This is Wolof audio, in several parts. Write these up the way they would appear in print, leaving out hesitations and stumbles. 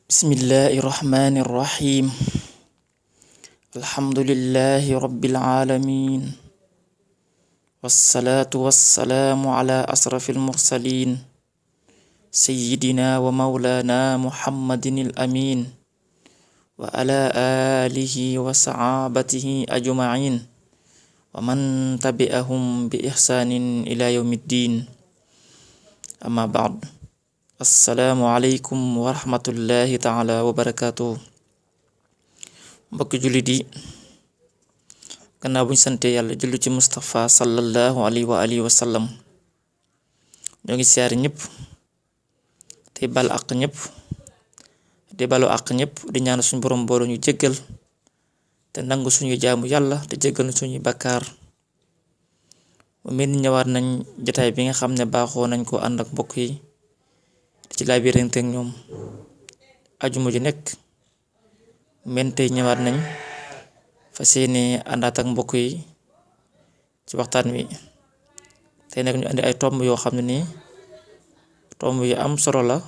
bismillahi rahmani rahim alhamdulillahi rabbil alamin wassalaatu wassalaamu ala asrafil mursalin sayyidina wa mawlana muhammadin al amin wa ala alihi wa sahabatihi ajma'in wa man tabi'ahum bi ihsanin ila yawmiddin amma ba'd. assalaamu aleykum wa rahmatullahi taala wa barakaatu. mbokki jullit yi, gannaaw buñ sante yàlla jullu ci Mustafa sallallahu alayhi wa alihi wa sallam, ñoo ngi siyaar ñëpp te bal àq ñëpp di balu àq ñëpp di ñaan suñu borom boolu ñu jéggal te nangu suñu jaamu yàlla te jéggal suñuy bakkaar. mu mel ni ñëwaat nañ jotaay bi nga xam ne baaxoo nañ ko ànd ak mbokk yi ci laa biir ak ñoom ajuma ju nekk. men tey ñëwaat nañ fas yéene àndaat ak mbokk yi ci waxtaan wi. tey nag ñu andi ay tomb yoo xam ne nii tomb yu am solo la,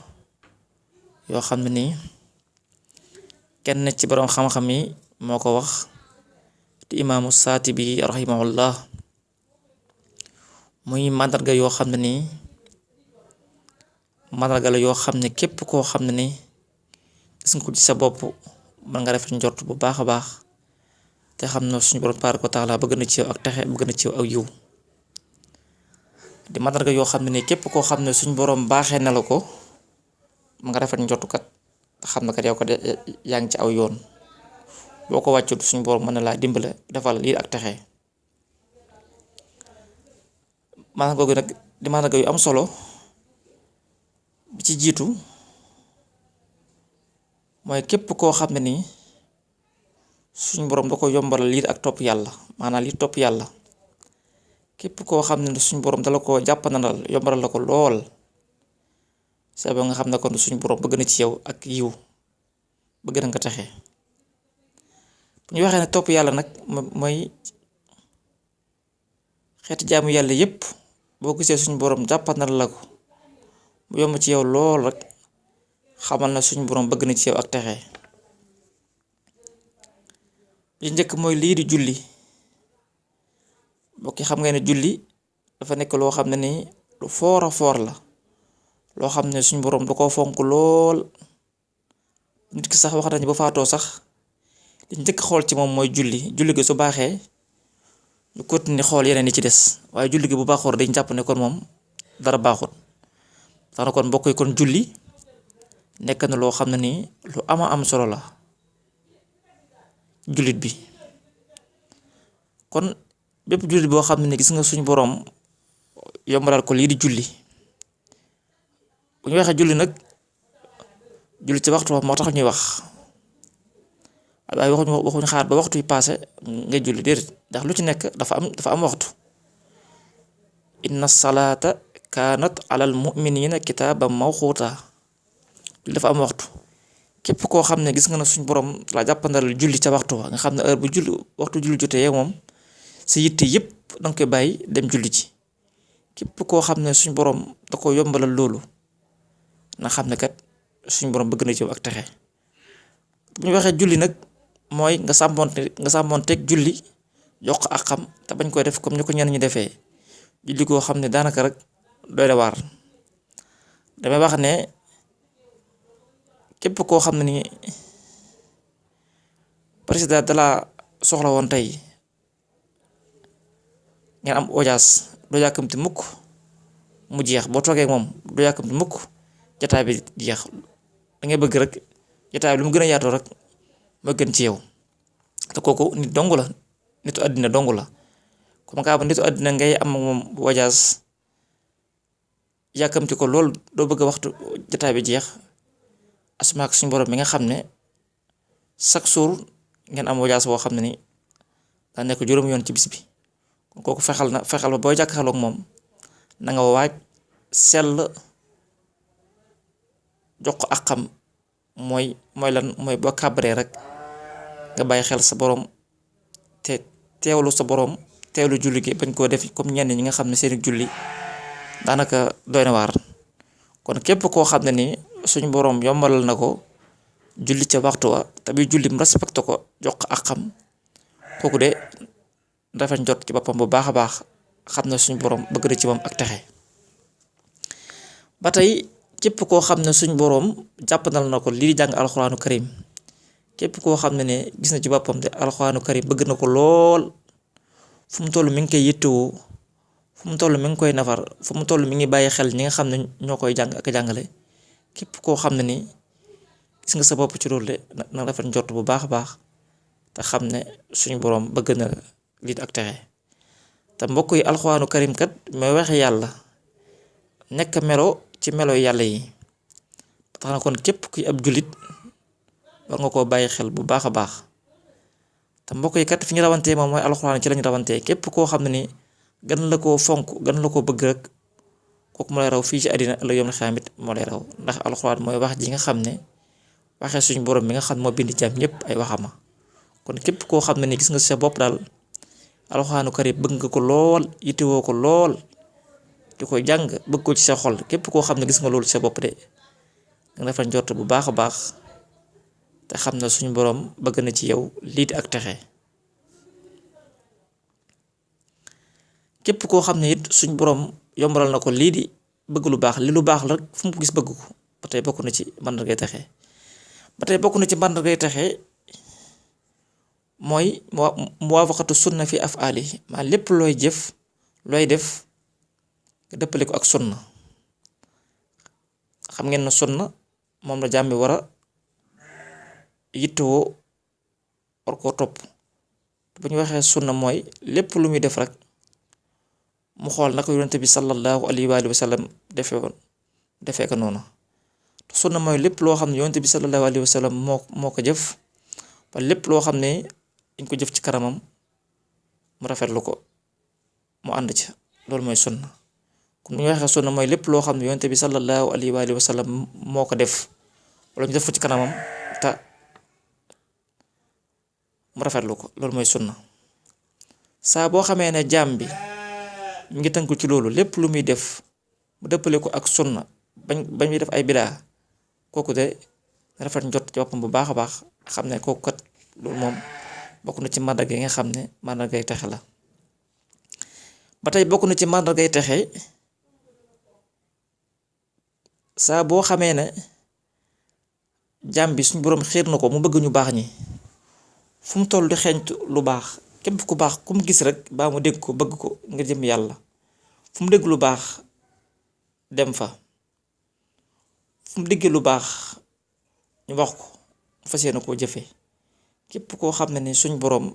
yoo xam ne nii kenn ci borom xam-xam yi moo ko wax di imaamu Saatibi rahimahullah. muy màndarga yoo xam ne nii màndarga la yoo xam ne képp koo xam ne ni gis nga ko ci sa bopp mën nga rafet njort bu baax a baax te xam na suñu borom tabaaraka wa taala bëgg na ci yow ak texe, bëgg na ci yow ak yiw. di màndarga yoo xam ne ni képp koo xam ne suñu borom baaxee na la ko mën nga rafet njortu kat te xam na kat yow ko de yaa ngi ci aw yoon. boo ko wàccut suñu borom mën na laa dimbale defal lii ak texe. màndarga googu nag di màndarga yu am solo. bi ci jiitu mooy képp koo xam ne nii suñ borom da ko yombalal lii ak topp yàlla, maanaam lii topp yàlla. képp koo xam ne suñ borom dala ko jàppandal yombalal la ko lool, sa ba nga xam ne kon suñ borom bëgg na ci yow ak yiw, bëgg na nga texe. bu ñu waxee ne topp yàlla nag mooy xeeti jaamu yàlla yépp boo gisee suñ borom jàppandal la ko mu yomb ci yow lool rek xamal na suñu borom bëgg na ci yow ak texe. li njëkk mooy lii di julli. bokki xam nga ne julli dafa nekk loo xam ne ni lu foor a foor la, loo xam ne suñu borom da koo fonk lool. nit ki sax wax nañu ba faatoo sax li njëkk xool ci moom mooy julli gi su baaxee ñu continuer xool yeneen yi ci des, waaye julli gi bu baaxoor dañ jàpp ne kon moom dara baaxul. tax na kon mbokk yi, kon julli nekk na loo xam ne nii lu ama am solo la jullit bi. kon bépp jullit boo xam ne ni gis nga suñu boroom yombalal ko lii di julli. bu ñu waxee julli nag, julli ci waxtu moo tax ñuy wax, waaye waxuñu xaar ba waxtu yi paase nga julli, déedéet. ndax lu ci nekk dafa am waxtu. inna salaata kaanat alal mu'minina kitaaban mawquuta. julli dafa am waxtu. képp koo xam ne gis nga ne suñ borom la jàppandal julli ca waxtu wa, nga xam ne heure bu waxtu julli jotee moom sa yitte yépp danga koy bàyyi dem julli ci. képp koo xam ne suñ borom da ko yombalal loolu na xam ne kat suñ borom bëgg na ci yow ak texe. bu ñu waxee julli nag mooy nga sàmmoonteeg julli jox ko ak xam te bañ koy def comme ñu ko ñenn ñi defee. julli koo xam ne daanaka rek doy na waar. damay wax ne képp koo xam ne ni président dala soxla woon tey ngeen am audience, doo yàkkamti mukk mu jeex. boo toogee moom doo yàkkamti mukk jotaay bi jeex. da ngay bëgg rek jotaay bi lu mu gën a yaatoo rek moo gën ci yow. te kooku nit dong la, nitu àddina dong la. comme que nitu àddina ngay am moom audience yàkkamti ko lool, doo bëgg a waxtu jotaay bi jeex. asmaak suñu borom bi nga xam ne chaque jour ngeen am audience boo xam ne ni daa nekk juróom yoon ci bis bi. kooku fexal ba booy jàkkaarloog moom na nga waaj sell jox ko ak xam. mooy lan mooy boo kàbbaree rek nga bàyyi xel sa borom te teewlu sa borom, teewlu julli gi bañ koo def comme ñenn ñi nga xam ne seeni julli daanaka doy na waar. kon képp koo xam ne ni suñu boroom yombalal na ko julli ca waxtu wa te bi julli mu respecté ko jox ko ak xam kooku de rafet njort ci boppam bu baax a baax xam ne suñ borom bëgg na ci moom ak texe. ba tey képp koo xam ne suñ borom jàppandal na ko lii di jàng alxuraanu karim képp koo xam ne gis na ci boppam de alxuraanu karim bëgg na ko lool fu mu toll mi ngi koy yittewoo fu mu toll mi ngi koy nafar fu mu toll mi ngi bàyyi xel ñi nga xam ne ñoo koy jàng ak jàngale képp koo xam ne ni gis nga sa bopp ci loolu de na rafet njort bu baax a baax te xam ne suñu borom bëgg na lii ak texe. te mbokk yi alxuraanu karim kat mooy waxe yàlla nekk melo ci melo yàlla yi tax na kon képp kuy ab jullit war nga koo bàyyi xel bu baax a baax. te mbokk yi kat fi ñu rawantee moom mooy alxuraan ci lañu rawantee képp koo xam ne ni gën la koo fonk gën la koo bëgg rek kooku moo lay raw fii ci àddina ëllëg yom na xaamit moo lay raw ndax alxuraan mooy wax ji nga xam ne waxee suñu borom mi nga xam moo bind jaam ñëpp ay waxama. kon képp koo xam ne ni gis nga sa bopp daal alxuraanu karim bëgg nga ko lool yittewoo ko lool di ko jàng bëgg ko ci sa xol képp koo xam ne gis nga loolu ci sa bopp de nga dafa njort bu baax a baax te xam ne suñu borom bëgg na ci yow lii di ak texe. képp koo xam ne it suñu borom yombalal na ko lii di bëgg lu baax li lu baax la rek fu mu ko gis bëgg ko ba tey bokk na ci màndargay texe. ba tey bokk na ci màndargay texe mooy muwaafaqatu sunna fi af'aali maa lépp looy jëf looy def nga dëppale ko ak sunna. xam ngeen na sunna moom la jaam bi war a yittewoo war koo topp bu ñu waxee sunna mooy lépp lu muy def rek mu xool naka yonent bi sallallahu alayhi wa sallam defee ko noonu. sunna mooy lépp loo xam ne yonent bi sallallahu alayhi wa sallam moo ko jëf wala lépp loo xam ne dañ ko jëf ci kanamam mu rafetlu ko mu ànd ci loolu mooy sunna. kon bu ñu waxee sunna mooy lépp loo xam ne yonent bi sallallahu alayhi wa sallam moo ko def wala ñu def ko ci kanamam te mu rafetlu ko loolu mooy sunna. saa boo xamee ne jaam bi mi ngi tënku ci loolu lépp lu muy def mu dëppale ko ak sunna bañ muy def ay bidaa kooku de rafet njot ci boppam bu baax a baax xam ne kooku kat loolu moom bokk na ci màndarga yi nga xam ne màndargay texe la. ba tey bokk na ci màndargay texe saa boo xamee ne jaam bi suñu boroom xiir na ko mu bëgg ñu baax ñi fu mu toll di xeeñtu lu baax képp ku baax ku mu gis rek baa mu dégg ko bëgg ko nga jëm yàlla fu mu dégg lu baax dem fa fu mu déggee lu baax ñu wax ko fas yéene koo jëfee képp koo xam ne ni suñ boroom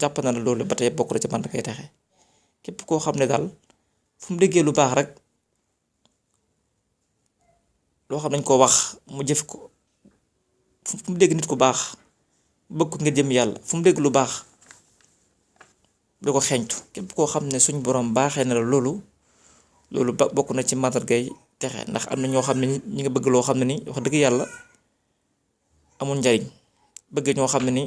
jàpp na la loolu ba tey bokk na ci màndargay texe. képp koo xam ne daal fu mu déggee lu baax rek loo xam nañ ko wax mu jëf ko fu mu dégg nit ku baax bëgg ko nga jëm yàlla fu mu dégg lu baax du ko xeeñtu képp koo xam ne suñ borom baaxee na la loolu ba bokk na ci màndargay texe. ndax am na ñoo xam ne ñi nga bëgg loo xam ne ni wax dëgg yàlla amul njariñ bëgg ñoo xam ne ni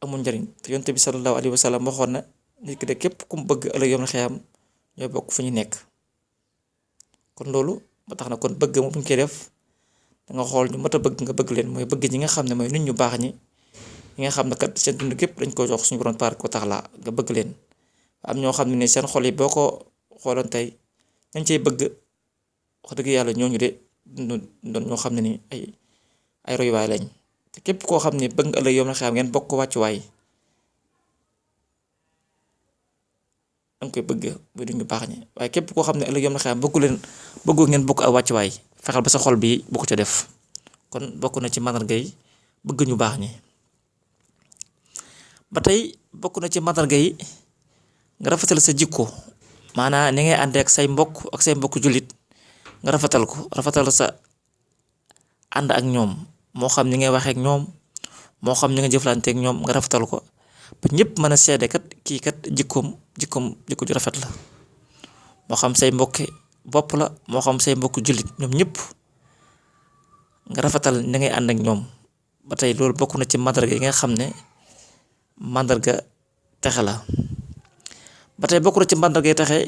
amul njariñ te yonent bi sallallahu alayhi wa sallam waxoon na nit ki de képp ku mu bëgg ëllëg yawmal xiyaam ñooy bokk fu ñu nekk. kon loolu ba tax na kon bëgg mu buñ koy def da nga xool ñu mat a bëgg nga bëgg leen mooy bëgg ñi nga xam ne mooy nit ñu baax ñi nga xam ne kat seen dund képp dañ ko jox suñu borom tabaaraka wa taala nga bëgg leen. am ñoo xam ne ni seen xol yi boo ko xooloon tey dañ cey bëgg wax dëgg yàlla ñooñu de doon ñoo xam ne ni ay royuwaay lañ te képp koo xam ne bëgg nga ëllëg yawmal xiyaam ngeen bokk wàccuwaay danga koy bëgg muy duñu baax ñi waaye képp koo xam ne ëllëg yawmal xiyaam bëggoo ngeen bokk ak wàccuwaay fexeel ba sa xol bi bu ko ca def. kon bokk na ci màndarga yi bëgg ñu baax ñi. ba tey bokk na ci màndarga yi nga rafetal sa jikko maanaam ni ngay àndee ak say mbokk jullit nga rafetal ko rafetal sa ànd ak ñoom moo xam ni ngay waxee ak ñoom moo xam ni nga jëflante ak ñoom nga rafetal ko ba ñëpp mën a seede kat kii kat jikko ju rafet la moo xam say mbokki bopp la moo xam say mbokk jullit ñoom ñëpp nga rafetal ni ngay ànd ak ñoom. ba tey loolu bokk na ci màndarga yi nga xam ne màndarga texe la. ba tey bokk na ci màndarga yi texe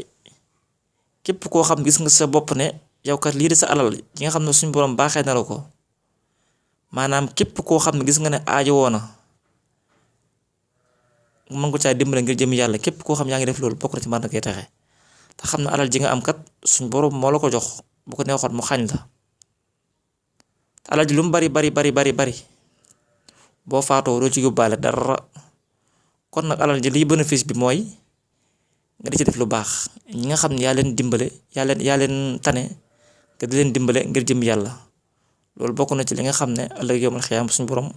képp koo xam gis nga sa bopp ne yow kat lii de sa alal yi nga xam ne suñu borom baaxee na la ko maanaam képp koo xam ne gis nga ne aajo woona mën ko caa dimbale ngir jëm yàlla, képp koo xam yaa ngi def loolu bokk na ci màndargay texe. te xam ne alal ji nga am kat suñ borom moo la ko jox, bu ko neexoon mu xañ la. te alal ji lu mu bari bari bari bari bari boo faatoo doo ci yóbbaale dara. kon nag alal ji liy bénéfice bi mooy nga di ci def lu baax, ñi nga xam ne yaa leen dimbale yaa leen tane nga di leen dimbale ngir jëm yàlla. loolu bokk na ci li nga xam ne ëllëg yawmal xiyaam suñu borom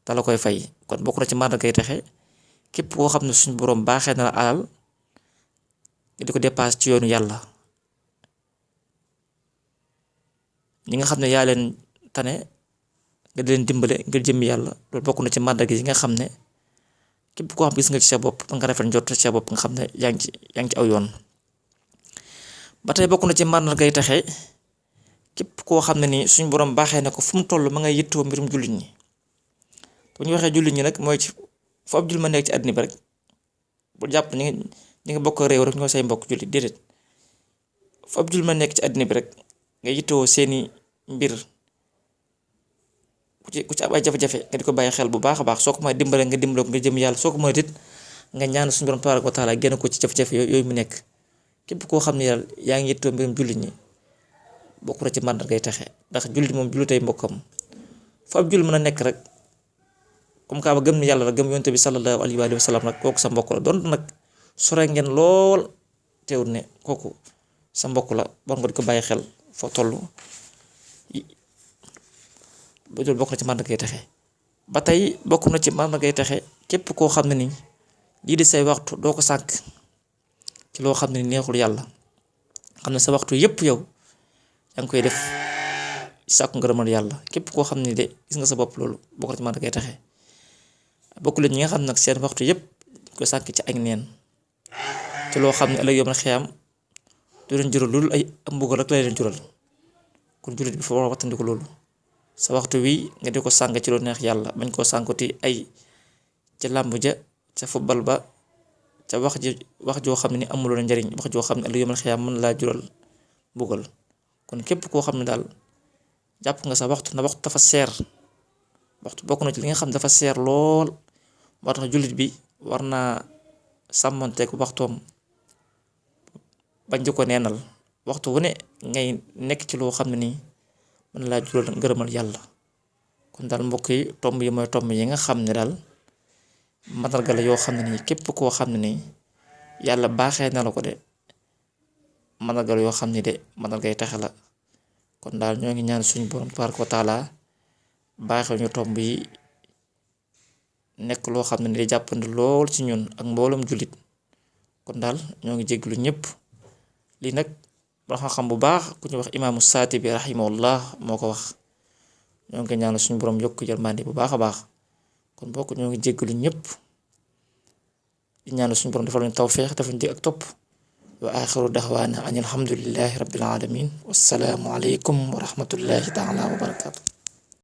da la koy fay. kon bokk na ci màndargay texe képp koo xam ne suñu borom baaxee na la alal nga di ko dépasse ci yoonu yàlla. ñi nga xam ne yaa leen tane nga di leen dimbale ngir jëm yàlla, loolu bokk na ci màndarga yi nga xam ne képp koo xam gis nga ci sa bopp nga rafet njort ci sa bopp nga xam ne yaa ngi ci aw yoon. ba tey bokk na ci màndargay texe képp koo xam ne ni suñu borom baaxee na ko fu mu toll ma ngay yittoo mbirum jullit ñi. bu ñu waxee jullit ñi nag mooy ci fu ab jullit ma nekk ci àddina bi rek, bu jàpp ñi nga bokk réew rek ñoo say mbokk jullit, déedéet. fu ab jullit ma nekk ci àddina bi rek nga yittoo seeni mbir, ku ci am ay jafe-jafe nga di ko bàyyi xel bu baax a baax. soo ko may dimbale nga dimbale ko nga jëm yàlla, soo ko may dit nga ñaan suñu borom tabaaraka wa taala génn ko ci jafe-jafe yooyu mu nekk. képp koo xam ne yàlla yaa ngi yittoo mbirum jullit ñi bokk na ci màndargay texe, ndax jullit moom jullitay mbokkam. fu ab jullit mën a nekk rek comme kaa ba gëm ni yàlla rek gëm yonent bi sallallahu alayhi wa sallam rek kooku sa mbokk la. doon nag sore ngeen lool teewul ne kooku sa mbokk la, war nga di ko bàyyi xel foo toll. ba loolu bokk na ci màndargay texe. ba tey bokk na ci màndargay texe képp koo xam ne ni lii di say waxtu doo ko sànk ci loo xam ne ni neexul yàlla, xam ne sa waxtu yépp yow yaa ngi koy def sàkku ngërëmal yàlla. képp koo xam ne de gis nga sa bopp, loolu bokk na ci màndargay texe. bokk leen ñi nga xam nag seen waxtu yépp ko sànk ci ak neen, ci loo xam ne ëllëg yawmal xiyaam du leen jural loolu ay mbugal rek la leen jural. kon jullit bi fa war a wattandiku loolu. sa waxtu wi nga di ko sànk ci lu neex yàlla, bañ koo sànkuti ay ca làmb ja, ca football ba, ca wax joo xam ne ni amuloo njariñ, wax joo xam ne ëllëg yawmal xiyaam mën laa jural mbugal. kon képp koo xam ne daal jàpp nga sa waxtu na waxtu dafa seer, waxtu bokk na ci li nga xam dafa seer lool, moo tax jullit bi war naa sàmmonteek waxtoom bañ di ko neenal. waxtu wu ne ngay nekk ci loo xam ne nii mën laa jural ngërëmal yàlla. kon daal mbokk yi tomb yi mooy tomb yi nga xam ne daal mandarga la yoo xam ne nii képp koo xam ne nii yàlla baaxee na la ko de mandarga la yoo xam ne de mandargay texe la. kon daal ñoo ngi ñaan suñu borom tabaaraka wa taala baaxee ñu tomb yi nekk loo xam ne ni day jàppandi lool ci ñun ak mbooloom jullit. kon daal ñoo ngi jégglu ñëpp. lii nag ba xam bu baax ku ñu wax imaamu Saatibi rahimahullah moo ko wax. ñoo ngi ñaan suñu borom yokk yërmande bu baax a baax. kon bokk ñoo ngi jégglu ñëpp di ñaan suñu borom defal ñu tawfeex defal ñu dégg ak topp. wa axiru daxwaana an alhamdulillahi rabbil alamin wassalaamu aleykum wa rahmatullahi taala wa barakatu.